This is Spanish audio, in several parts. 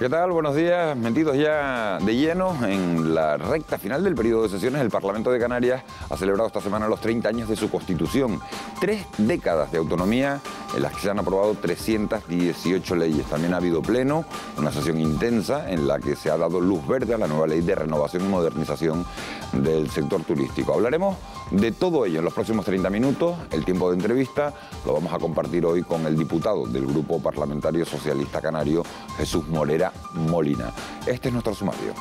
¿Qué tal? Buenos días. Metidos ya de lleno en la recta final del periodo de sesiones, el Parlamento de Canarias ha celebrado esta semana los 30 años de su Constitución. 3 décadas de autonomía en las que se han aprobado 318 leyes. También ha habido pleno, una sesión intensa en la que se ha dado luz verde a la nueva ley de renovación y modernización del sector turístico. Hablaremos de todo ello en los próximos 30 minutos. El tiempo de entrevista lo vamos a compartir hoy con el diputado del Grupo Parlamentario Socialista Canario, Jesús Morera Molina. Este es nuestro sumario.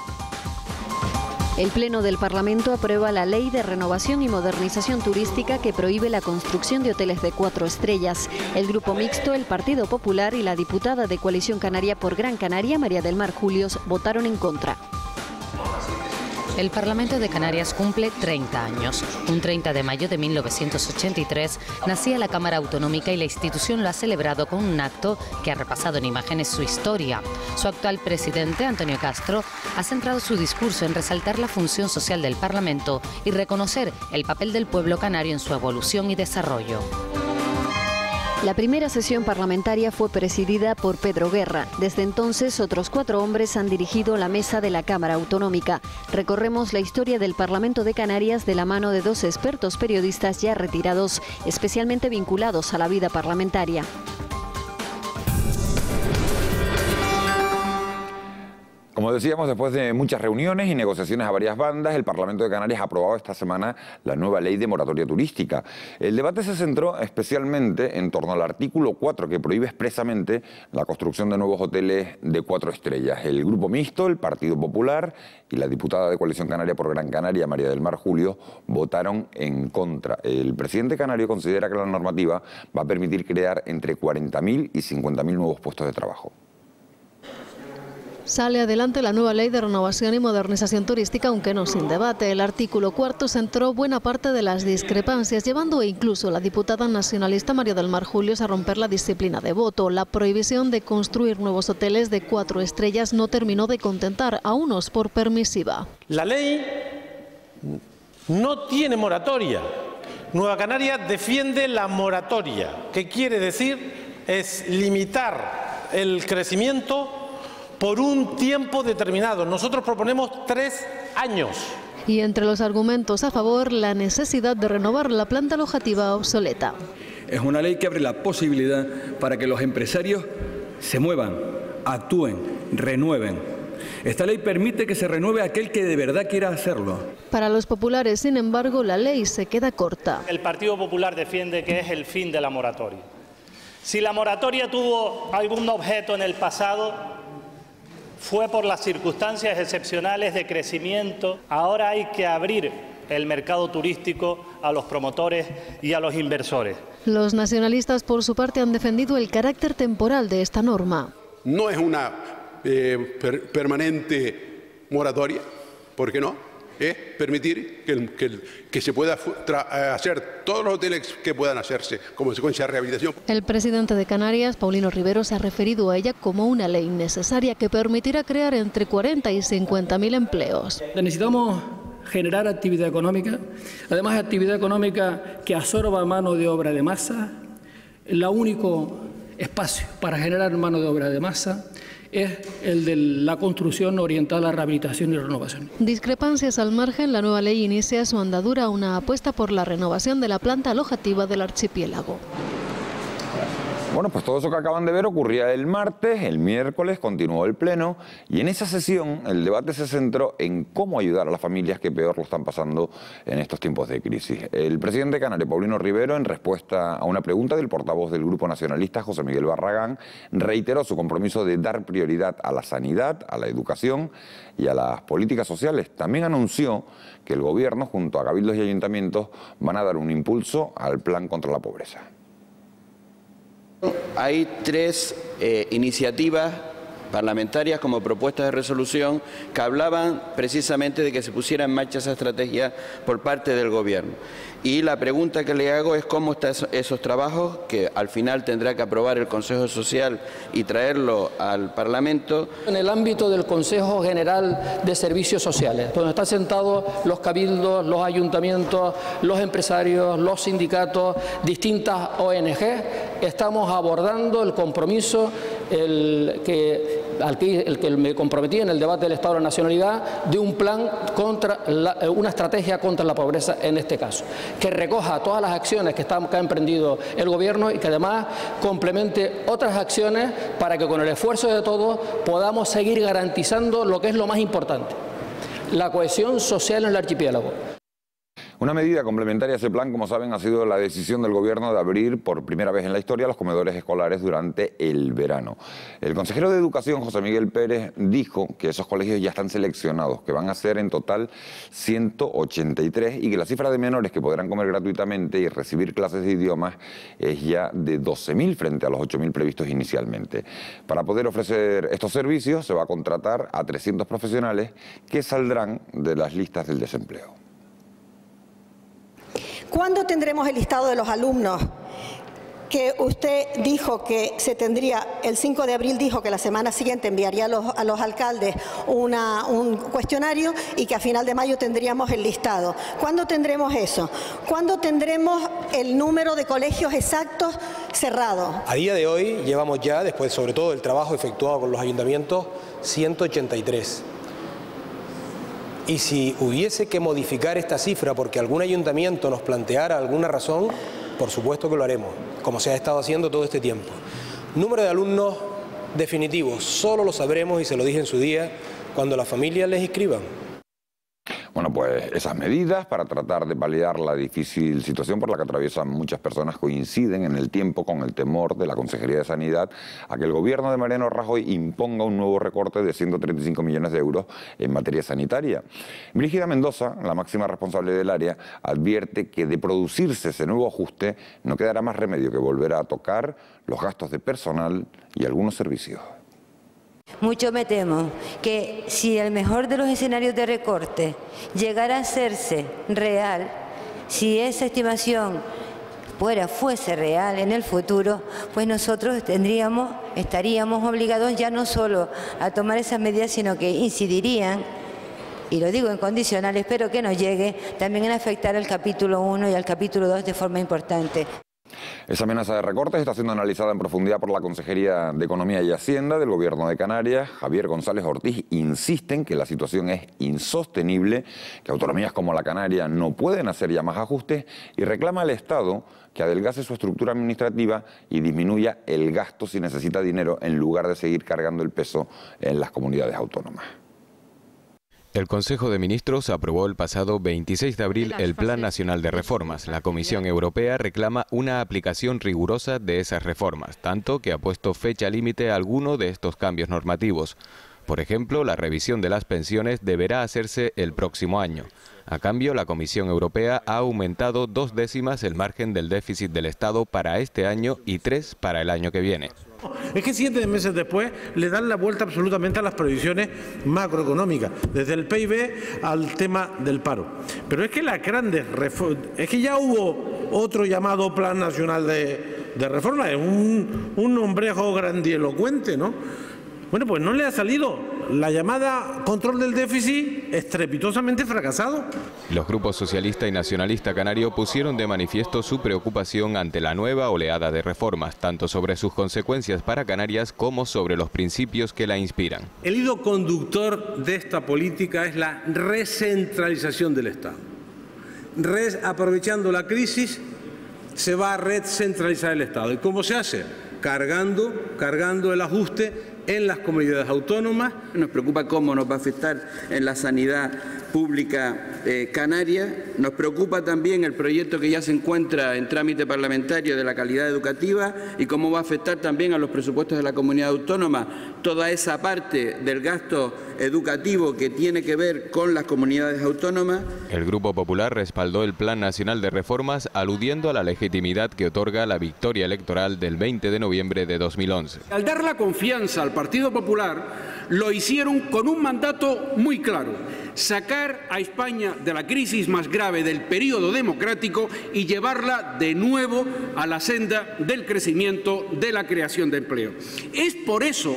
El Pleno del Parlamento aprueba la Ley de Renovación y Modernización Turística que prohíbe la construcción de hoteles de 4 estrellas. El Grupo Mixto, el Partido Popular y la diputada de Coalición Canaria por Gran Canaria, María del Mar Julios, votaron en contra. El Parlamento de Canarias cumple 30 años. Un 30 de mayo de 1983 nacía la Cámara Autonómica y la institución lo ha celebrado con un acto que ha repasado en imágenes su historia. Su actual presidente, Antonio Castro, ha centrado su discurso en resaltar la función social del Parlamento y reconocer el papel del pueblo canario en su evolución y desarrollo. La primera sesión parlamentaria fue presidida por Pedro Guerra. Desde entonces, otros 4 hombres han dirigido la mesa de la Cámara Autonómica. Recorremos la historia del Parlamento de Canarias de la mano de 2 expertos periodistas ya retirados, especialmente vinculados a la vida parlamentaria. Como decíamos, después de muchas reuniones y negociaciones a varias bandas, el Parlamento de Canarias ha aprobado esta semana la nueva ley de moratoria turística. El debate se centró especialmente en torno al artículo 4, que prohíbe expresamente la construcción de nuevos hoteles de 4 estrellas. El Grupo Mixto, el Partido Popular y la diputada de Coalición Canaria por Gran Canaria, María del Mar Julios, votaron en contra. El presidente canario considera que la normativa va a permitir crear entre 40.000 y 50.000 nuevos puestos de trabajo. Sale adelante la nueva ley de renovación y modernización turística, aunque no sin debate. El artículo 4 centró buena parte de las discrepancias, llevando incluso a la diputada nacionalista María del Mar Julios a romper la disciplina de voto. La prohibición de construir nuevos hoteles de 4 estrellas no terminó de contentar a unos por permisiva. La ley no tiene moratoria. Nueva Canaria defiende la moratoria, que quiere decir es limitar el crecimiento por un tiempo determinado. Nosotros proponemos 3 años. Y entre los argumentos a favor, la necesidad de renovar la planta alojativa obsoleta. Es una ley que abre la posibilidad para que los empresarios se muevan, actúen, renueven. Esta ley permite que se renueve aquel que de verdad quiera hacerlo. Para los populares, sin embargo, la ley se queda corta. El Partido Popular defiende que es el fin de la moratoria. Si la moratoria tuvo algún objeto en el pasado, fue por las circunstancias excepcionales de crecimiento. Ahora hay que abrir el mercado turístico a los promotores y a los inversores. Los nacionalistas, por su parte, han defendido el carácter temporal de esta norma. No es una permanente moratoria, ¿por qué no? Es permitir que se pueda hacer todos los hoteles que puedan hacerse como consecuencia de rehabilitación. El presidente de Canarias, Paulino Rivero, se ha referido a ella como una ley necesaria que permitirá crear entre 40 y 50.000 empleos. Necesitamos generar actividad económica, además actividad económica que absorba mano de obra de masa. El único espacio para generar mano de obra de masa es el de la construcción orientada a la rehabilitación y renovación. Discrepancias al margen, la nueva ley inicia su andadura una apuesta por la renovación de la planta alojativa del archipiélago. Bueno, pues todo eso que acaban de ver ocurría el martes, el miércoles continuó el pleno y en esa sesión el debate se centró en cómo ayudar a las familias que peor lo están pasando en estos tiempos de crisis. El presidente canario, Paulino Rivero, en respuesta a una pregunta del portavoz del Grupo Nacionalista, José Miguel Barragán, reiteró su compromiso de dar prioridad a la sanidad, a la educación y a las políticas sociales. También anunció que el gobierno, junto a cabildos y ayuntamientos, van a dar un impulso al plan contra la pobreza. Hay 3 iniciativas parlamentarias como propuestas de resolución que hablaban precisamente de que se pusiera en marcha esa estrategia por parte del Gobierno. Y la pregunta que le hago es cómo están esos trabajos, que al final tendrá que aprobar el Consejo Social y traerlo al Parlamento. En el ámbito del Consejo General de Servicios Sociales, donde están sentados los cabildos, los ayuntamientos, los empresarios, los sindicatos, distintas ONG, estamos abordando el compromiso que el que me comprometí en el debate del Estado de la Nacionalidad, de un plan contra una estrategia contra la pobreza en este caso, que recoja todas las acciones que ha emprendido el Gobierno y que además complemente otras acciones para que con el esfuerzo de todos podamos seguir garantizando lo que es lo más importante, la cohesión social en el archipiélago. Una medida complementaria a ese plan, como saben, ha sido la decisión del Gobierno de abrir por primera vez en la historia los comedores escolares durante el verano. El consejero de Educación, José Miguel Pérez, dijo que esos colegios ya están seleccionados, que van a ser en total 183 y que la cifra de menores que podrán comer gratuitamente y recibir clases de idiomas es ya de 12.000 frente a los 8.000 previstos inicialmente. Para poder ofrecer estos servicios se va a contratar a 300 profesionales que saldrán de las listas del desempleo. ¿Cuándo tendremos el listado de los alumnos? Que usted dijo que se tendría, el 5 de abril dijo que la semana siguiente enviaría a los alcaldes un cuestionario y que a final de mayo tendríamos el listado. ¿Cuándo tendremos eso? ¿Cuándo tendremos el número de colegios exactos cerrados? A día de hoy llevamos ya, después sobre todo del trabajo efectuado con los ayuntamientos, 183. Y si hubiese que modificar esta cifra porque algún ayuntamiento nos planteara alguna razón, por supuesto que lo haremos, como se ha estado haciendo todo este tiempo. Número de alumnos definitivos, solo lo sabremos, y se lo dije en su día, cuando las familias les inscriban. Bueno, pues esas medidas para tratar de paliar la difícil situación por la que atraviesan muchas personas coinciden en el tiempo con el temor de la Consejería de Sanidad a que el gobierno de Mariano Rajoy imponga un nuevo recorte de 135 millones de euros en materia sanitaria. Brígida Mendoza, la máxima responsable del área, advierte que de producirse ese nuevo ajuste no quedará más remedio que volver a tocar los gastos de personal y algunos servicios. Mucho me temo que si el mejor de los escenarios de recorte llegara a hacerse real, si esa estimación fuese real en el futuro, pues nosotros estaríamos obligados ya no solo a tomar esas medidas, sino que incidirían, y lo digo en condicional, espero que nos llegue, también en afectar al capítulo 1 y al capítulo 2 de forma importante. Esa amenaza de recortes está siendo analizada en profundidad por la Consejería de Economía y Hacienda del Gobierno de Canarias. Javier González Ortiz insiste en que la situación es insostenible, que autonomías como la Canaria no pueden hacer ya más ajustes y reclama al Estado que adelgace su estructura administrativa y disminuya el gasto si necesita dinero en lugar de seguir cargando el peso en las comunidades autónomas. El Consejo de Ministros aprobó el pasado 26 de abril el Plan Nacional de Reformas. La Comisión Europea reclama una aplicación rigurosa de esas reformas, tanto que ha puesto fecha límite a alguno de estos cambios normativos. Por ejemplo, la revisión de las pensiones deberá hacerse el próximo año. A cambio, la Comisión Europea ha aumentado 2 décimas el margen del déficit del Estado para este año y 3 para el año que viene. Es que 7 meses después le dan la vuelta absolutamente a las previsiones macroeconómicas, desde el PIB al tema del paro. Pero es que las grandes reformas, es que ya hubo otro llamado Plan Nacional de Reforma, es un nombrejo grandielocuente, ¿no? Bueno, pues no le ha salido la llamada control del déficit estrepitosamente fracasado. Los grupos socialista y nacionalista canario pusieron de manifiesto su preocupación ante la nueva oleada de reformas, tanto sobre sus consecuencias para Canarias como sobre los principios que la inspiran. El hilo conductor de esta política es la recentralización del Estado. Aprovechando la crisis, se va a recentralizar el Estado. ¿Y cómo se hace? Cargando el ajuste en las comunidades autónomas. Nos preocupa cómo nos va a afectar en la sanidad pública canaria. Nos preocupa también el proyecto que ya se encuentra en trámite parlamentario de la calidad educativa y cómo va a afectar también a los presupuestos de la comunidad autónoma toda esa parte del gasto educativo que tiene que ver con las comunidades autónomas. El Grupo Popular respaldó el Plan Nacional de Reformas aludiendo a la legitimidad que otorga la victoria electoral del 20 de noviembre de 2011. Al dar la confianza al Partido Popular, lo hicieron con un mandato muy claro: sacar a España de la crisis más grave del periodo democrático y llevarla de nuevo a la senda del crecimiento, de la creación de empleo. Es por eso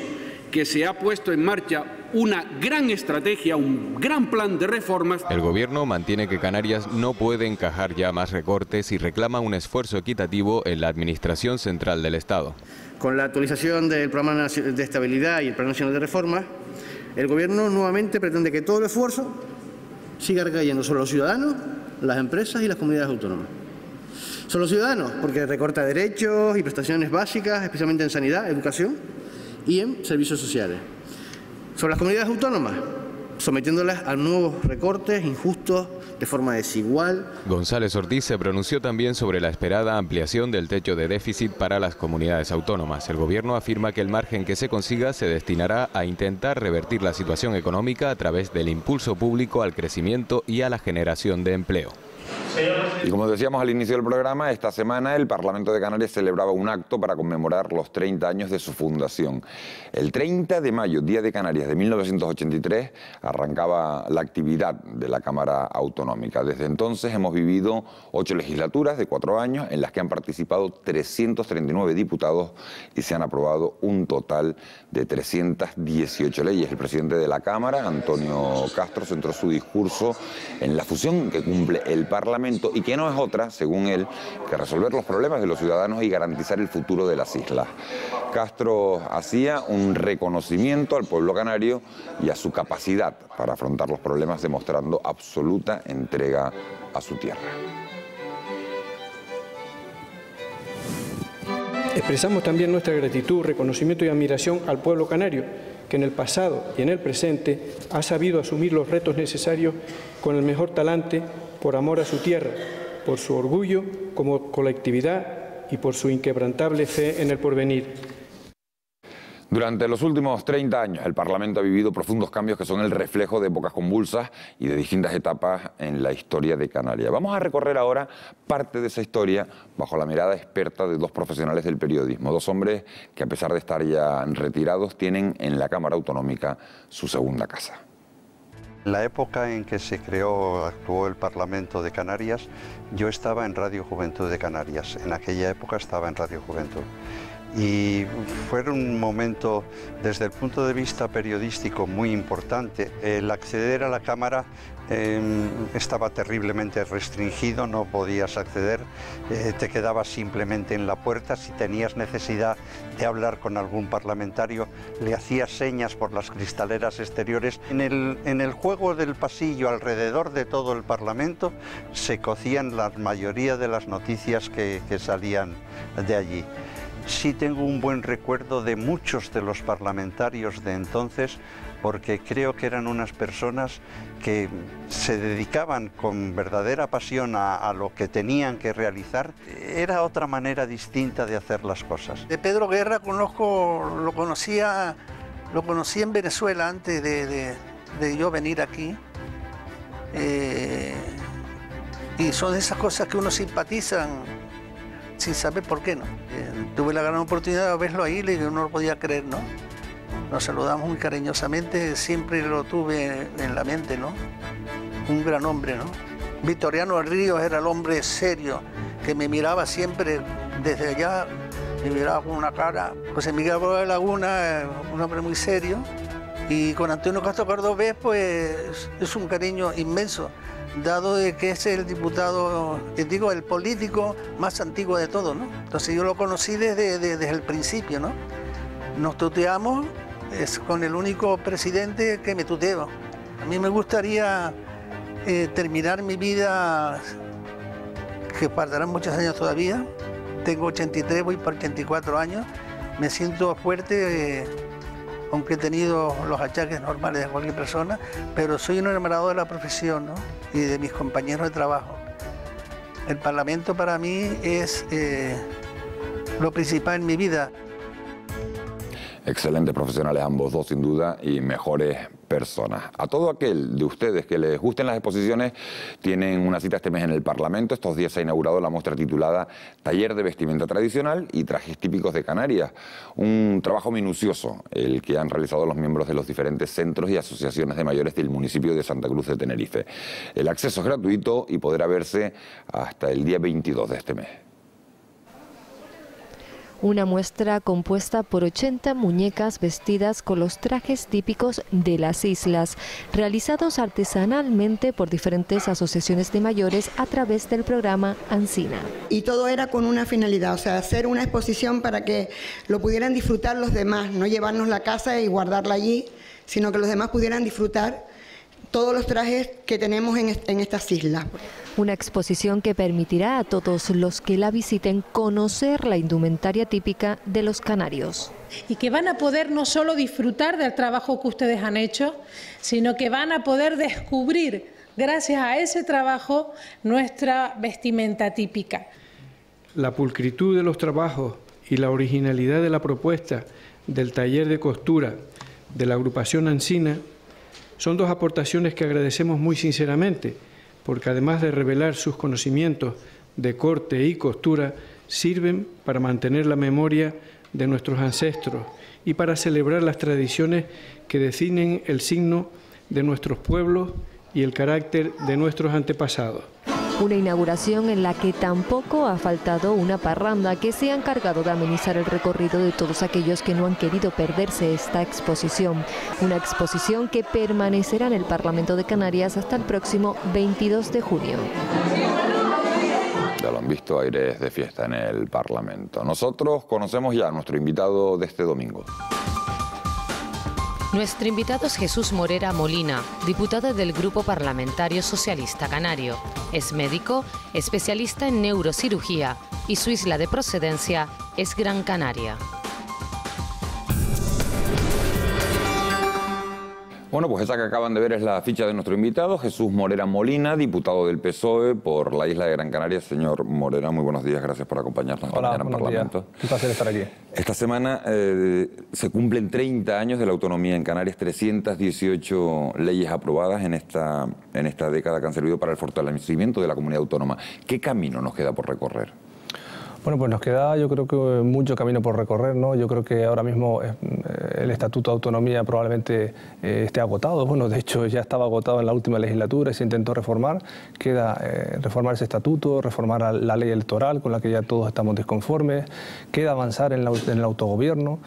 que se ha puesto en marcha una gran estrategia, un gran plan de reformas. El gobierno mantiene que Canarias no puede encajar ya más recortes y reclama un esfuerzo equitativo en la Administración Central del Estado. Con la actualización del Programa de Estabilidad y el Plan Nacional de Reformas, el gobierno nuevamente pretende que todo el esfuerzo siga recayendo sobre los ciudadanos, las empresas y las comunidades autónomas. Son los ciudadanos, porque recorta derechos y prestaciones básicas, especialmente en sanidad, educación y en servicios sociales. Sobre las comunidades autónomas, sometiéndolas a nuevos recortes injustos de forma desigual. González Ortiz se pronunció también sobre la esperada ampliación del techo de déficit para las comunidades autónomas. El gobierno afirma que el margen que se consiga se destinará a intentar revertir la situación económica a través del impulso público al crecimiento y a la generación de empleo. Y como decíamos al inicio del programa, esta semana el Parlamento de Canarias celebraba un acto para conmemorar los 30 años de su fundación. El 30 de mayo, Día de Canarias de 1983, arrancaba la actividad de la Cámara Autonómica. Desde entonces hemos vivido 8 legislaturas de 4 años en las que han participado 339 diputados y se han aprobado un total de 318 leyes. El presidente de la Cámara, Antonio Castro, centró su discurso en la función que cumple el Parlamento y que no es otra, según él, que resolver los problemas de los ciudadanos y garantizar el futuro de las islas. Castro hacía un reconocimiento al pueblo canario y a su capacidad para afrontar los problemas, demostrando absoluta entrega a su tierra. Expresamos también nuestra gratitud, reconocimiento y admiración al pueblo canario, que en el pasado y en el presente ha sabido asumir los retos necesarios con el mejor talante, por amor a su tierra, por su orgullo como colectividad y por su inquebrantable fe en el porvenir. Durante los últimos 30 años, el Parlamento ha vivido profundos cambios que son el reflejo de épocas convulsas y de distintas etapas en la historia de Canarias. Vamos a recorrer ahora parte de esa historia bajo la mirada experta de 2 profesionales del periodismo, 2 hombres que, a pesar de estar ya retirados, tienen en la Cámara Autonómica su segunda casa. En la época en que se actuó el Parlamento de Canarias, yo estaba en Radio Juventud de Canarias. En aquella época estaba en Radio Juventud. Y fue un momento, desde el punto de vista periodístico, muy importante. El acceder a la Cámara estaba terriblemente restringido, no podías acceder, te quedabas simplemente en la puerta. Si tenías necesidad de hablar con algún parlamentario, le hacías señas por las cristaleras exteriores. En el juego del pasillo alrededor de todo el Parlamento se cocían la mayoría de las noticias que salían de allí. Sí tengo un buen recuerdo de muchos de los parlamentarios de entonces, porque creo que eran unas personas que se dedicaban con verdadera pasión a lo que tenían que realizar. Era otra manera distinta de hacer las cosas. De Pedro Guerra lo conocí en Venezuela antes de yo venir aquí. Y son esas cosas que uno simpatizan sin saber por qué, ¿no? Tuve la gran oportunidad de verlo ahí y uno no lo podía creer, ¿no? Nos saludamos muy cariñosamente, siempre lo tuve en la mente, ¿no? Un gran hombre, ¿no? Victoriano Ríos era el hombre serio, que me miraba siempre desde allá, me miraba con una cara. José Miguel de Laguna, un hombre muy serio. Y con Antonio Castro Cordobés, pues es un cariño inmenso, dado de que es el diputado, digo, el político más antiguo de todos, ¿no? Entonces yo lo conocí desde el principio, ¿no? Nos tuteamos, es con el único presidente que me tuteo. A mí me gustaría terminar mi vida, que faltarán muchos años todavía. Tengo 83, voy para 84 años. Me siento fuerte, aunque he tenido los achaques normales de cualquier persona, pero soy un enamorado de la profesión, ¿no? Y de mis compañeros de trabajo. El Parlamento para mí es lo principal en mi vida. Excelentes profesionales ambos dos, sin duda, y mejores personas. A todo aquel de ustedes que les gusten las exposiciones, tienen una cita este mes en el Parlamento. Estos días se ha inaugurado la muestra titulada Taller de Vestimenta Tradicional y Trajes Típicos de Canarias. Un trabajo minucioso, el que han realizado los miembros de los diferentes centros y asociaciones de mayores del municipio de Santa Cruz de Tenerife. El acceso es gratuito y podrá verse hasta el día 22 de este mes. una muestra compuesta por 80 muñecas vestidas con los trajes típicos de las islas, realizados artesanalmente por diferentes asociaciones de mayores a través del programa Ancina. Y todo era con una finalidad, o sea, hacer una exposición para que lo pudieran disfrutar los demás, no llevarnos la casa y guardarla allí, sino que los demás pudieran disfrutar todos los trajes que tenemos en estas islas. Una exposición que permitirá a todos los que la visiten conocer la indumentaria típica de los canarios. Y que van a poder no solo disfrutar del trabajo que ustedes han hecho, sino que van a poder descubrir, gracias a ese trabajo, nuestra vestimenta típica. La pulcritud de los trabajos y la originalidad de la propuesta del taller de costura de la agrupación Ancina son dos aportaciones que agradecemos muy sinceramente, porque además de revelar sus conocimientos de corte y costura, sirven para mantener la memoria de nuestros ancestros y para celebrar las tradiciones que definen el signo de nuestros pueblos y el carácter de nuestros antepasados. Una inauguración en la que tampoco ha faltado una parranda que se ha encargado de amenizar el recorrido de todos aquellos que no han querido perderse esta exposición. Una exposición que permanecerá en el Parlamento de Canarias hasta el próximo 22 de junio. Ya lo han visto, aires de fiesta en el Parlamento. Nosotros conocemos ya a nuestro invitado de este domingo. Nuestro invitado es Jesús Morera Molina, diputado del Grupo Parlamentario Socialista Canario. Es médico, especialista en neurocirugía y su isla de procedencia es Gran Canaria. Bueno, pues esa que acaban de ver es la ficha de nuestro invitado, Jesús Morera Molina, diputado del PSOE por la isla de Gran Canaria. Señor Morera, muy buenos días, gracias por acompañarnos esta mañana en Parlamento. Un placer estar aquí. Esta semana se cumplen 30 años de la autonomía en Canarias, 318 leyes aprobadas en esta década que han servido para el fortalecimiento de la comunidad autónoma. ¿Qué camino nos queda por recorrer? Bueno, pues nos queda, yo creo que mucho camino por recorrer, ¿no? Yo creo que ahora mismo el Estatuto de Autonomía probablemente esté agotado. Bueno, de hecho ya estaba agotado en la última legislatura y se intentó reformar. Queda reformar ese estatuto, reformar la ley electoral con la que ya todos estamos disconformes. Queda avanzar en el autogobierno.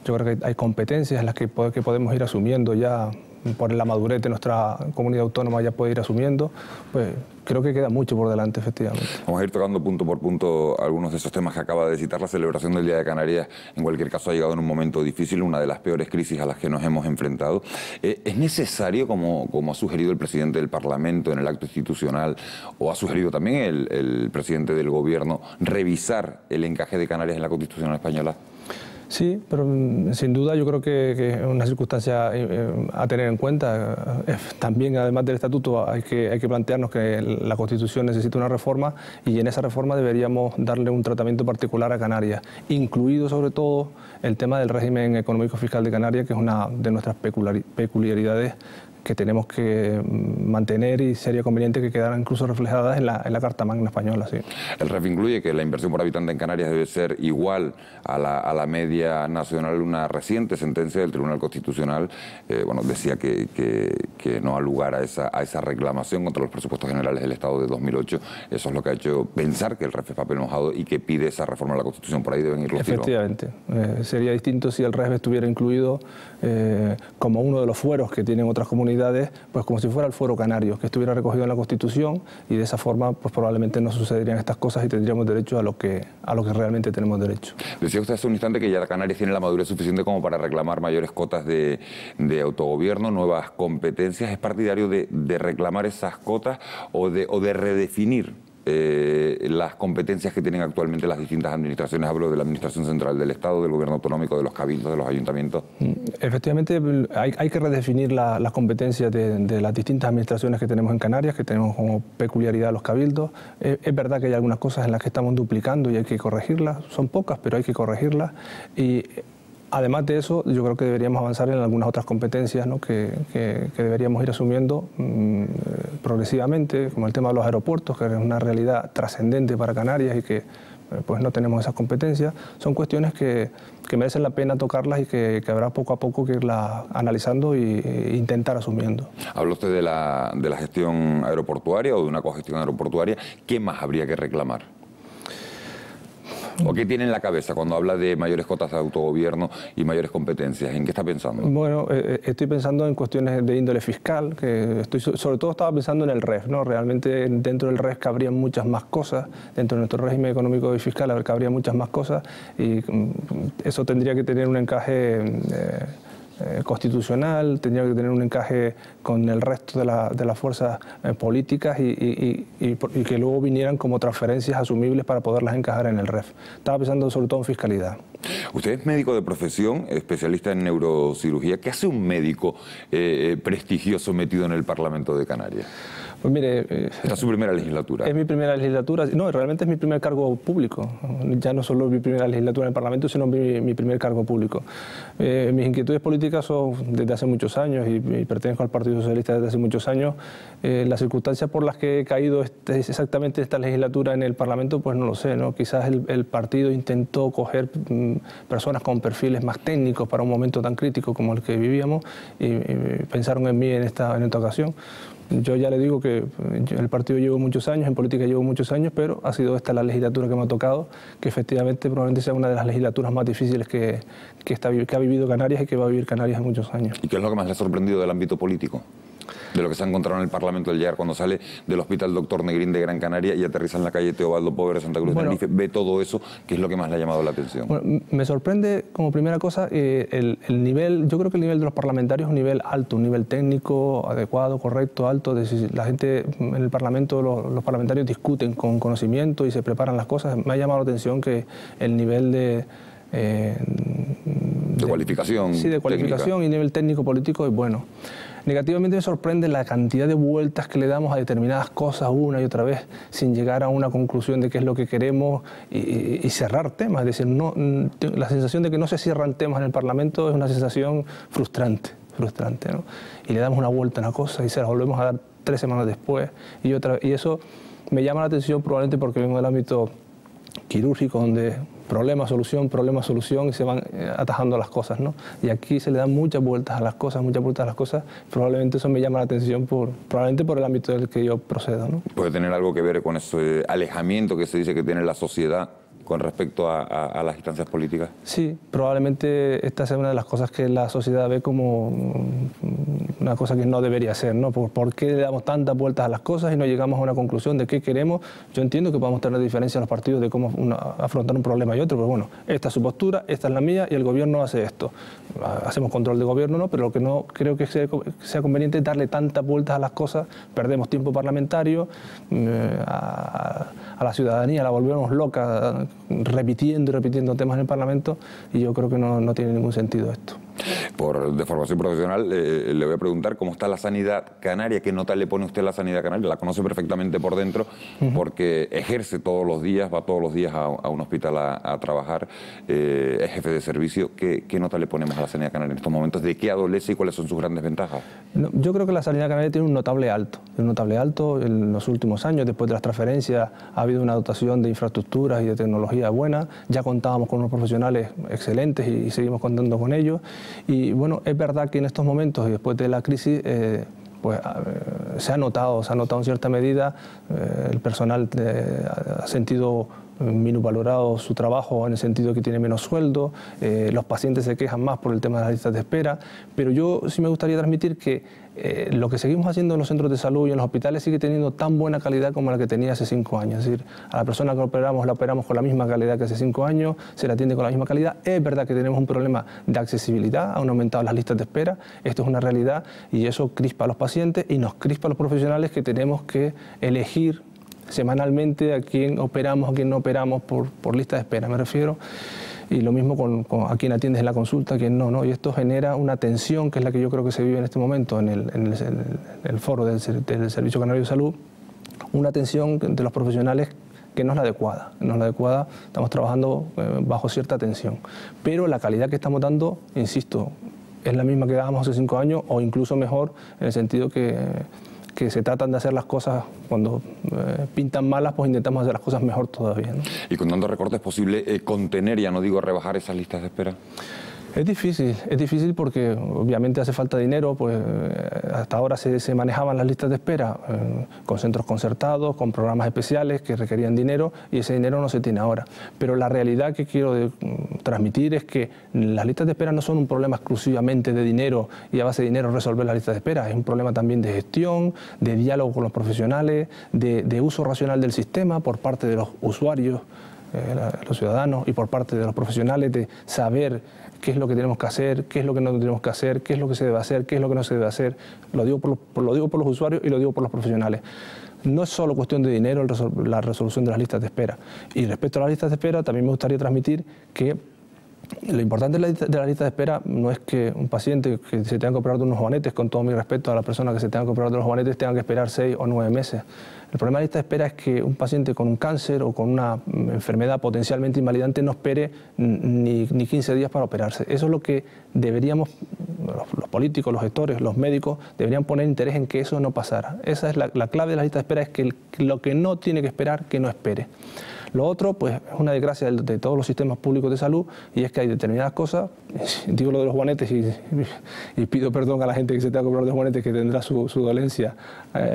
Yo creo que hay competencias en las que podemos ir asumiendo ya. Por la madurez de nuestra comunidad autónoma ya puede ir asumiendo, pues creo que queda mucho por delante, efectivamente. Vamos a ir tocando punto por punto algunos de esos temas que acaba de citar. La celebración del Día de Canarias, en cualquier caso, ha llegado en un momento difícil, una de las peores crisis a las que nos hemos enfrentado. ¿Es necesario, como ha sugerido el presidente del Parlamento en el acto institucional, o ha sugerido también el presidente del Gobierno, revisar el encaje de Canarias en la Constitución española? Sí, pero sin duda yo creo que es una circunstancia a tener en cuenta. También, además del Estatuto, hay que plantearnos que la Constitución necesita una reforma y en esa reforma deberíamos darle un tratamiento particular a Canarias, incluido sobre todo el tema del régimen económico fiscal de Canarias, que es una de nuestras peculiaridades que tenemos que mantener y sería conveniente que quedaran incluso reflejadas en la Carta Magna Española. Sí. El REF incluye que la inversión por habitante en Canarias debe ser igual a la media nacional. Una reciente sentencia del Tribunal Constitucional decía que no ha lugar a esa reclamación contra los presupuestos generales del Estado de 2008. Eso es lo que ha hecho pensar que el REF es papel mojado y que pide esa reforma de la Constitución. Por ahí deben ir los tiros. Efectivamente. Sería distinto si el REF estuviera incluido como uno de los fueros que tienen otras comunidades, pues como si fuera el fuero canario, que estuviera recogido en la Constitución, y de esa forma pues probablemente no sucederían estas cosas y tendríamos derecho a lo que realmente tenemos derecho. Decía usted hace un instante que ya Canarias tiene la madurez suficiente como para reclamar mayores cotas de autogobierno, nuevas competencias. ¿Es partidario de reclamar esas cotas o de redefinir las competencias que tienen actualmente las distintas administraciones? Hablo de la Administración Central del Estado, del Gobierno Autonómico, de los cabildos, de los ayuntamientos. Efectivamente, hay que redefinir las competencias de las distintas administraciones que tenemos en Canarias, que tenemos como peculiaridad los cabildos. Es verdad que hay algunas cosas en las que estamos duplicando y hay que corregirlas. Son pocas, pero hay que corregirlas. Y además de eso, yo creo que deberíamos avanzar en algunas otras competencias, ¿no? que deberíamos ir asumiendo progresivamente, como el tema de los aeropuertos, que es una realidad trascendente para Canarias y que pues no tenemos esas competencias. Son cuestiones que merecen la pena tocarlas y que habrá poco a poco que irlas analizando e intentar asumiendo. Habla usted de la gestión aeroportuaria o de una cogestión aeroportuaria. ¿Qué más habría que reclamar? ¿O qué tiene en la cabeza cuando habla de mayores cotas de autogobierno y mayores competencias? ¿En qué está pensando? Bueno, estoy pensando en cuestiones de índole fiscal, que sobre todo estaba pensando en el REF, ¿no? Realmente dentro del REF cabrían muchas más cosas, dentro de nuestro régimen económico y fiscal cabrían muchas más cosas, y eso tendría que tener un encaje constitucional, tendría que tener un encaje con el resto de las fuerzas políticas y que luego vinieran como transferencias asumibles para poderlas encajar en el REF. Estaba pensando sobre todo en fiscalidad. Usted es médico de profesión, especialista en neurocirugía. ¿Qué hace un médico prestigioso metido en el Parlamento de Canarias? Pues mire... ¿Esta es su primera legislatura? Es mi primera legislatura. No, realmente es mi primer cargo público. Ya no solo mi primera legislatura en el Parlamento, sino mi primer cargo público. Mis inquietudes políticas son desde hace muchos años y pertenezco al Partido Socialista desde hace muchos años. Las circunstancias por las que he caído exactamente esta legislatura en el Parlamento, pues no lo sé, ¿no? Quizás el partido intentó coger personas con perfiles más técnicos para un momento tan crítico como el que vivíamos y pensaron en mí en esta ocasión. Yo ya le digo que en el partido llevo muchos años, en política llevo muchos años, pero ha sido esta la legislatura que me ha tocado, que efectivamente probablemente sea una de las legislaturas más difíciles que ha vivido Canarias y que va a vivir Canarias en muchos años. ¿Y qué es lo que más le ha sorprendido del ámbito político? De lo que se ha encontrado en el Parlamento del llegar cuando sale del Hospital Dr. Negrín de Gran Canaria y aterriza en la calle Teobaldo Pobre de Santa Cruz de Tenerife, ve todo eso, ¿qué es lo que más le ha llamado la atención? Bueno, me sorprende como primera cosa el nivel, yo creo que el nivel de los parlamentarios es un nivel alto, un nivel técnico, adecuado, correcto, alto. La gente en el Parlamento, los parlamentarios discuten con conocimiento y se preparan las cosas. Me ha llamado la atención que el nivel de cualificación. Sí, de cualificación técnica y nivel técnico político es bueno. Negativamente me sorprende la cantidad de vueltas que le damos a determinadas cosas una y otra vez sin llegar a una conclusión de qué es lo que queremos y cerrar temas. Es decir, la sensación de que no se cierran temas en el Parlamento es una sensación frustrante, ¿no? Y le damos una vuelta a una cosa y se la volvemos a dar 3 semanas después y eso me llama la atención probablemente porque vengo del ámbito quirúrgico donde problema, solución y se van atajando las cosas, ¿no? Y aquí se le dan muchas vueltas a las cosas, probablemente eso me llama la atención probablemente por el ámbito del que yo procedo, ¿no? ¿Puede tener algo que ver con ese alejamiento que se dice que tiene la sociedad con respecto a las instancias políticas? Sí, probablemente esta sea una de las cosas que la sociedad ve como una cosa que no debería ser, ¿no? ¿Por qué le damos tantas vueltas a las cosas y no llegamos a una conclusión de qué queremos? Yo entiendo que podamos tener diferencias en los partidos de cómo afrontar un problema y otro, pero bueno, esta es su postura, esta es la mía y el gobierno hace esto. Hacemos control de gobierno, ¿no? Pero lo que no creo que sea conveniente es darle tantas vueltas a las cosas, perdemos tiempo parlamentario, a la ciudadanía la volvemos loca repitiendo temas en el Parlamento y yo creo que no tiene ningún sentido esto. De formación profesional, le voy a preguntar cómo está la sanidad canaria, qué nota le pone usted a la sanidad canaria, la conoce perfectamente por dentro, porque ejerce todos los días, va todos los días a un hospital a trabajar, es jefe de servicio. ¿Qué nota le ponemos a la sanidad canaria en estos momentos? ¿De qué adolece y cuáles son sus grandes ventajas? No, yo creo que la sanidad canaria tiene un notable alto en los últimos años. Después de las transferencias ha habido una dotación de infraestructuras y de tecnología buena, ya contábamos con unos profesionales excelentes y seguimos contando con ellos. Y bueno, es verdad que en estos momentos y después de la crisis se ha notado en cierta medida, el personal ha sentido minusvalorado su trabajo en el sentido que tiene menos sueldo, los pacientes se quejan más por el tema de las listas de espera, pero yo sí me gustaría transmitir que lo que seguimos haciendo en los centros de salud y en los hospitales sigue teniendo tan buena calidad como la que tenía hace 5 años. Es decir, a la persona que la operamos con la misma calidad que hace 5 años, se la atiende con la misma calidad. Es verdad que tenemos un problema de accesibilidad, han aumentado las listas de espera, esto es una realidad y eso crispa a los pacientes y nos crispa a los profesionales que tenemos que elegir semanalmente a quién operamos, a quién no operamos por lista de espera, me refiero. Y lo mismo con a quién atiendes en la consulta, a quién no. Y esto genera una tensión que es la que yo creo que se vive en este momento en el foro del Servicio Canario de Salud, una tensión de los profesionales que no es la adecuada. Estamos trabajando bajo cierta tensión. Pero la calidad que estamos dando, insisto, es la misma que dábamos hace 5 años o incluso mejor en el sentido que se tratan de hacer las cosas cuando pintan malas, pues intentamos hacer las cosas mejor todavía, ¿no? ¿Y con tantos recortes es posible contener, ya no digo rebajar esas listas de espera? Es difícil porque obviamente hace falta dinero, pues hasta ahora se manejaban las listas de espera con centros concertados, con programas especiales que requerían dinero y ese dinero no se tiene ahora. Pero la realidad que quiero transmitir es que las listas de espera no son un problema exclusivamente de dinero y a base de dinero resolver las listas de espera, es un problema también de gestión, de diálogo con los profesionales, de uso racional del sistema por parte de los usuarios, los ciudadanos, y por parte de los profesionales, de saber qué es lo que tenemos que hacer, qué es lo que no tenemos que hacer, qué es lo que se debe hacer, qué es lo que no se debe hacer. Lo digo por los usuarios y lo digo por los profesionales. No es solo cuestión de dinero la resolución de las listas de espera. Y respecto a las listas de espera, también me gustaría transmitir que lo importante de la lista de espera no es que un paciente que se tenga que operar de unos juanetes, con todo mi respeto a la persona que se tenga que operar de los juanetes, tenga que esperar 6 o 9 meses. El problema de la lista de espera es que un paciente con un cáncer o con una enfermedad potencialmente invalidante no espere ni 15 días para operarse. Eso es lo que deberíamos, los políticos, los gestores, los médicos, deberían poner interés en que eso no pasara. Esa es la clave de la lista de espera, es que lo que no tiene que esperar, que no espere. Lo otro, pues, es una desgracia de todos los sistemas públicos de salud, y es que hay determinadas cosas, digo lo de los juanetes y pido perdón a la gente que se tenga que comprar de juanetes, que tendrá su dolencia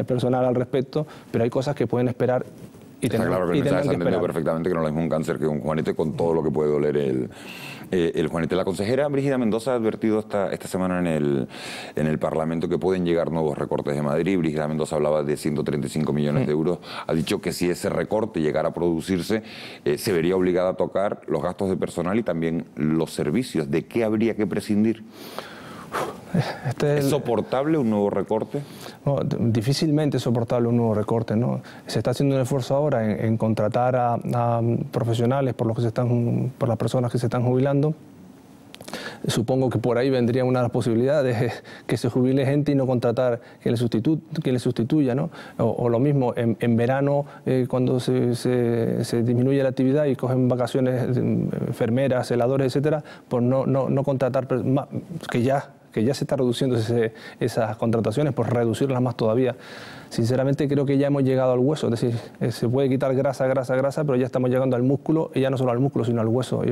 personal al respecto, pero hay cosas que pueden esperar y está claro que el mensaje se ha entendido perfectamente, que no es lo mismo un cáncer que un juanete, con todo lo que puede doler el juanete. La consejera Brígida Mendoza ha advertido esta semana en el Parlamento que pueden llegar nuevos recortes de Madrid. Brígida Mendoza hablaba de 135 millones de euros. Ha dicho que si ese recorte llegara a producirse, se vería obligada a tocar los gastos de personal y también los servicios. ¿De qué habría que prescindir? ¿Es soportable un nuevo recorte? No, difícilmente es soportable un nuevo recorte, ¿no? Se está haciendo un esfuerzo ahora en contratar a profesionales por las personas que se están jubilando. Supongo que por ahí vendría una de las posibilidades, que se jubile gente y no contratar que le sustituya, ¿no? O lo mismo, en verano, cuando se disminuye la actividad y cogen vacaciones enfermeras, celadores, etcétera, pues no contratar, que ya se está reduciendo esas contrataciones, pues reducirlas más todavía. Sinceramente creo que ya hemos llegado al hueso, es decir, se puede quitar grasa, pero ya estamos llegando al músculo, y ya no solo al músculo, sino al hueso.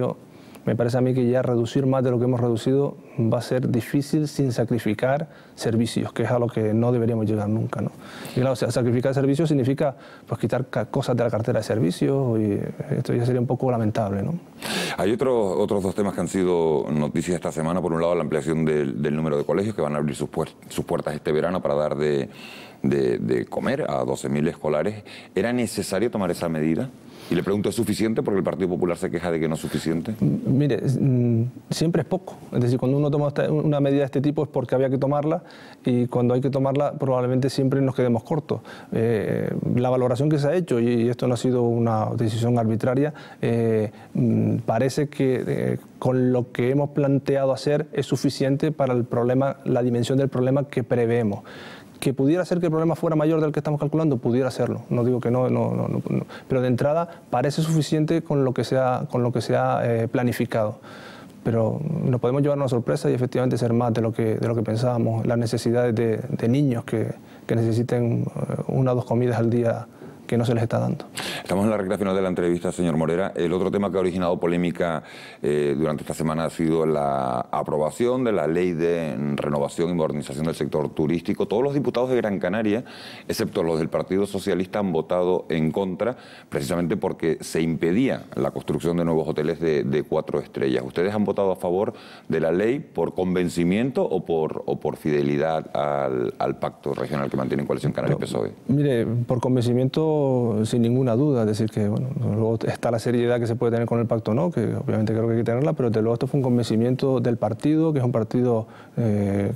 Me parece a mí que ya reducir más de lo que hemos reducido va a ser difícil sin sacrificar servicios, que es a lo que no deberíamos llegar nunca, ¿no? Y claro, sacrificar servicios significa pues quitar cosas de la cartera de servicios, y esto ya sería un poco lamentable, ¿no? Hay otros dos temas que han sido noticias esta semana. Por un lado, la ampliación del número de colegios que van a abrir sus puertas este verano para dar de comer a 12.000 escolares. ¿Era necesario tomar esa medida? Y le pregunto, ¿es suficiente? Porque el Partido Popular se queja de que no es suficiente. Mire, siempre es poco. Es decir, cuando uno toma una medida de este tipo es porque había que tomarla, y cuando hay que tomarla probablemente siempre nos quedemos cortos. La valoración que se ha hecho, y esto no ha sido una decisión arbitraria, parece que con lo que hemos planteado hacer es suficiente para el problema, la dimensión del problema que preveemos. Que pudiera ser que el problema fuera mayor del que estamos calculando, pudiera serlo. No digo que no, pero de entrada parece suficiente con lo que se ha planificado. Pero nos podemos llevar una sorpresa y efectivamente ser más de lo que pensábamos. Las necesidades de niños que necesiten 1 o 2 comidas al día que no se les está dando. Estamos en la recta final de la entrevista, señor Morera. El otro tema que ha originado polémica durante esta semana ha sido la aprobación de la Ley de Renovación y Modernización del Sector Turístico. Todos los diputados de Gran Canaria, excepto los del Partido Socialista, han votado en contra, precisamente porque se impedía la construcción de nuevos hoteles de 4 estrellas. ¿Ustedes han votado a favor de la ley por convencimiento o por fidelidad al pacto regional que mantienen Coalición Canaria y PSOE? Mire, por convencimiento sin ninguna duda, es decir que bueno, luego está la seriedad que se puede tener con el pacto, no, que obviamente creo que hay que tenerla, pero desde luego esto fue un convencimiento del partido, que es un partido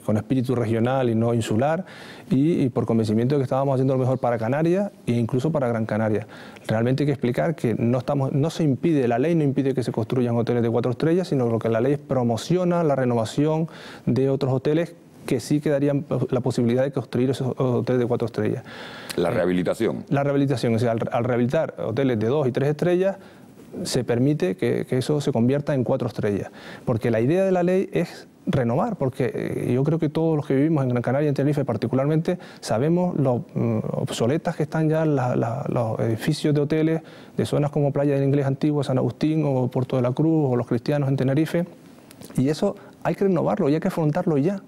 con espíritu regional y no insular, y por convencimiento de que estábamos haciendo lo mejor para Canarias e incluso para Gran Canaria. Realmente hay que explicar que no se impide, la ley no impide que se construyan hoteles de 4 estrellas, sino que lo que la ley promociona la renovación de otros hoteles que sí quedarían la posibilidad de construir esos hoteles de 4 estrellas. ¿La rehabilitación? La rehabilitación, o sea, al rehabilitar hoteles de 2 y 3 estrellas, se permite que eso se convierta en 4 estrellas. Porque la idea de la ley es renovar, porque yo creo que todos los que vivimos en Gran Canaria y en Tenerife particularmente sabemos lo obsoletas que están ya los edificios de hoteles de zonas como Playa del Inglés Antiguo, San Agustín o Puerto de la Cruz o Los Cristianos en Tenerife, Y eso hay que renovarlo y hay que afrontarlo ya.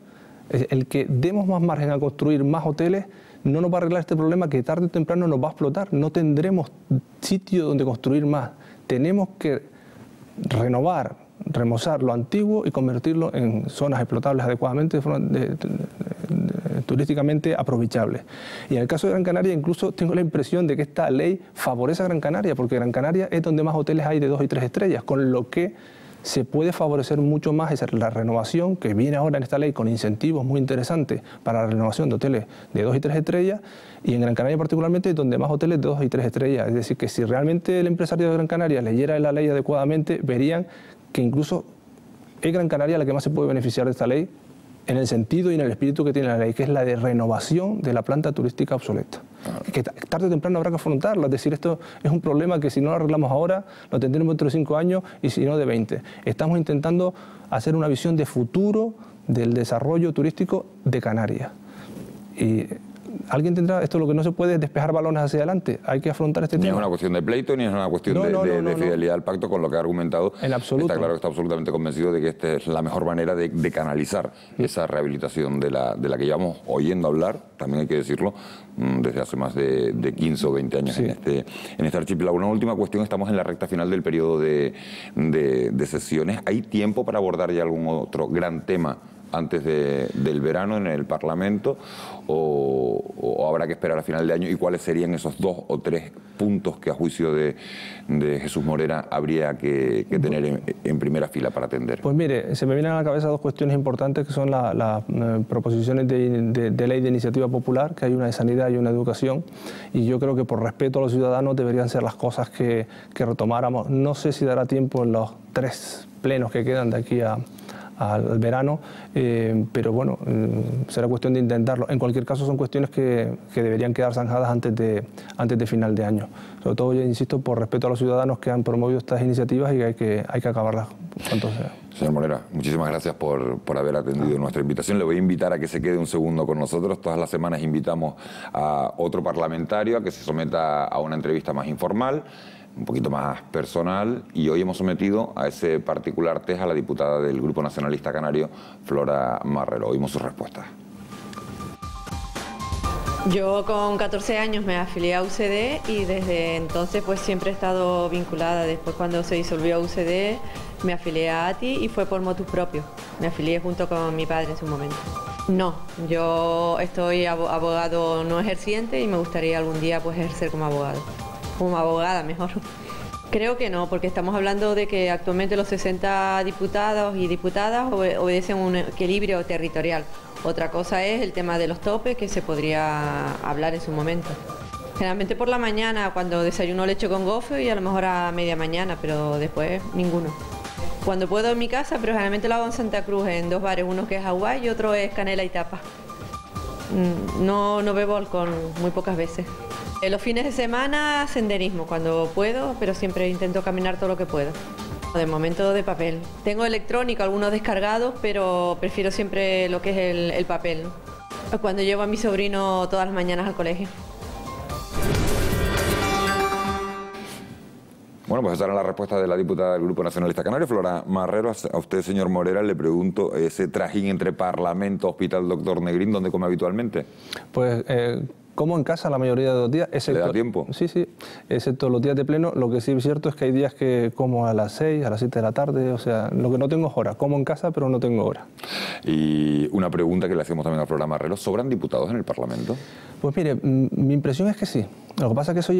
El que demos más margen a construir más hoteles no nos va a arreglar este problema que tarde o temprano nos va a explotar. No tendremos sitio donde construir más. Tenemos que renovar, remozar lo antiguo y convertirlo en zonas explotables adecuadamente, turísticamente aprovechables. Y en el caso de Gran Canaria incluso tengo la impresión de que esta ley favorece a Gran Canaria, porque Gran Canaria es donde más hoteles hay de 2 y 3 estrellas, con lo que se puede favorecer mucho más la renovación que viene ahora en esta ley con incentivos muy interesantes para la renovación de hoteles de 2 y 3 estrellas, y en Gran Canaria particularmente donde más hoteles de 2 y 3 estrellas. Es decir, que si realmente el empresario de Gran Canaria leyera la ley adecuadamente, verían que incluso es Gran Canaria la que más se puede beneficiar de esta ley en el sentido y en el espíritu que tiene la ley, que es la de renovación de la planta turística obsoleta. Que tarde o temprano habrá que afrontarlo, es decir, esto es un problema que si no lo arreglamos ahora, lo tendremos dentro de 5 años y si no de 20. Estamos intentando hacer una visión de futuro del desarrollo turístico de Canarias. Y alguien tendrá, esto lo que no se puede es despejar balones hacia adelante, hay que afrontar este tema. Ni es una cuestión de pleito, ni es una cuestión de fidelidad al pacto, con lo que ha argumentado. En absoluto. Está claro que está absolutamente convencido de que esta es la mejor manera de canalizar esa rehabilitación de la que llevamos oyendo hablar, también hay que decirlo, desde hace más de 15 o 20 años en este archipiélago. Una última cuestión, estamos en la recta final del periodo de sesiones. ¿Hay tiempo para abordar ya algún otro gran tema antes del verano en el Parlamento o habrá que esperar a final de año? ¿Y cuáles serían esos 2 o 3 puntos que a juicio de Jesús Morera habría que tener en primera fila para atender? Pues mire, se me vienen a la cabeza 2 cuestiones importantes que son las proposiciones de ley de iniciativa popular, que hay una de sanidad y una de educación, y yo creo que por respeto a los ciudadanos deberían ser las cosas que retomáramos. No sé si dará tiempo en los 3 plenos que quedan de aquí al verano, pero bueno, será cuestión de intentarlo. En cualquier caso son cuestiones que deberían quedar zanjadas antes de final de año. Sobre todo, yo insisto, por respeto a los ciudadanos que han promovido estas iniciativas y que hay que acabarlas cuanto sea. Señor Morera, muchísimas gracias por haber atendido nuestra invitación. Le voy a invitar a que se quede un segundo con nosotros. Todas las semanas invitamos a otro parlamentario a que se someta a una entrevista más informal, un poquito más personal, y hoy hemos sometido a ese particular test a la diputada del Grupo Nacionalista Canario, Flora Marrero. Oímos sus respuestas. Yo con 14 años me afilié a UCD y desde entonces pues siempre he estado vinculada. Después, cuando se disolvió UCD, me afilié a ATI y fue por motus propio. Me afilié junto con mi padre en su momento. No, yo estoy abogado no ejerciente y me gustaría algún día pues ejercer como abogado. Como abogada, mejor. Creo que no, porque estamos hablando de que actualmente los 60 diputados y diputadas obedecen un equilibrio territorial. Otra cosa es el tema de los topes, que se podría hablar en su momento. Generalmente por la mañana, cuando desayuno leche con gofio, y a lo mejor a media mañana, pero después ninguno. Cuando puedo en mi casa, pero generalmente lo hago en Santa Cruz, en 2 bares, uno que es Hawái y otro es Canela y Tapa. No bebo alcohol muy pocas veces. Los fines de semana, senderismo, cuando puedo, pero siempre intento caminar todo lo que puedo. De momento de papel. Tengo electrónico, algunos descargados, pero prefiero siempre lo que es el papel, ¿no? Cuando llevo a mi sobrino todas las mañanas al colegio. Bueno, pues esa era la respuesta de la diputada del Grupo Nacionalista Canario, Flora Marrero. A usted, señor Morera, le pregunto, ese trajín entre Parlamento, Hospital Doctor Negrín, ¿dónde come habitualmente? Pues como en casa la mayoría de los días. ¿Le da tiempo? Sí, excepto los días de pleno. Lo que sí es cierto es que hay días que como a las 6, a las 7 de la tarde, o sea, lo que no tengo es hora. Como en casa, pero no tengo hora. Y una pregunta que le hacemos también a Flora Marrero, ¿sobran diputados en el Parlamento? Pues mire, mi impresión es que sí. Lo que pasa es que eso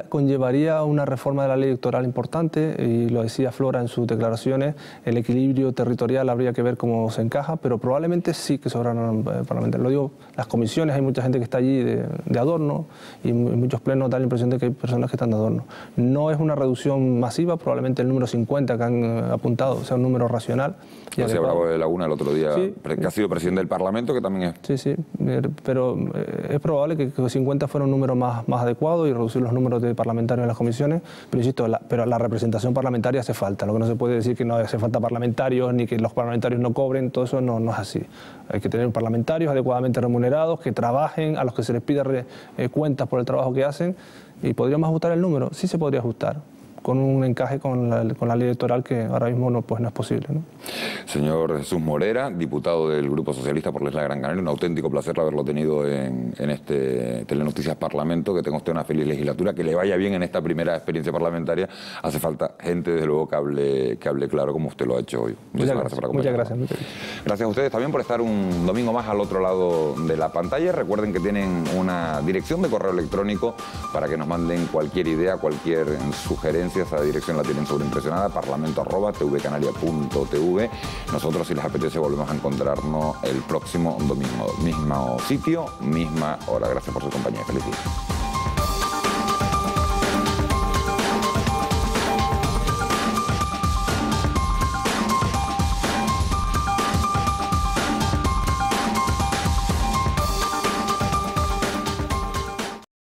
conllevaría una reforma de la ley electoral importante, y lo decía Flora en sus declaraciones, el equilibrio territorial habría que ver cómo se encaja, pero probablemente sí que sobraron parlamentarios. Lo digo, las comisiones, hay mucha gente que está allí de adorno, y en muchos plenos da la impresión de que hay personas que están de adorno. No es una reducción masiva, probablemente el número 50 que han apuntado sea un número racional. Decía Bravo de Laguna el otro día, sí, que ha sido presidente del Parlamento, que también es... Sí, pero es probable que 50 fuera un número más adecuado y reducir los números de parlamentarios en las comisiones, pero insisto, pero la representación parlamentaria hace falta. Lo que no se puede decir que no hace falta parlamentarios ni que los parlamentarios no cobren, todo eso no es así. Hay que tener parlamentarios adecuadamente remunerados, que trabajen, a los que se les pida cuentas por el trabajo que hacen. ¿Y podríamos ajustar el número? Sí se podría ajustar. un encaje con la ley electoral que ahora mismo no es posible, ¿no? Señor Jesús Morera, diputado del Grupo Socialista por la Isla Gran Canaria, un auténtico placer haberlo tenido en este Telenoticias Parlamento, que tenga usted una feliz legislatura, que le vaya bien en esta primera experiencia parlamentaria. Hace falta gente, desde luego, que hable claro como usted lo ha hecho hoy. Muchas gracias por acompañarnos. Muchas gracias. Gracias a ustedes también por estar un domingo más al otro lado de la pantalla. Recuerden que tienen una dirección de correo electrónico para que nos manden cualquier idea, cualquier sugerencia. Esa dirección la tienen sobreimpresionada, parlamento@tvcanaria.tv. Nosotros, si les apetece, volvemos a encontrarnos el próximo domingo. Mismo sitio, misma hora. Gracias por su compañía. Feliz día.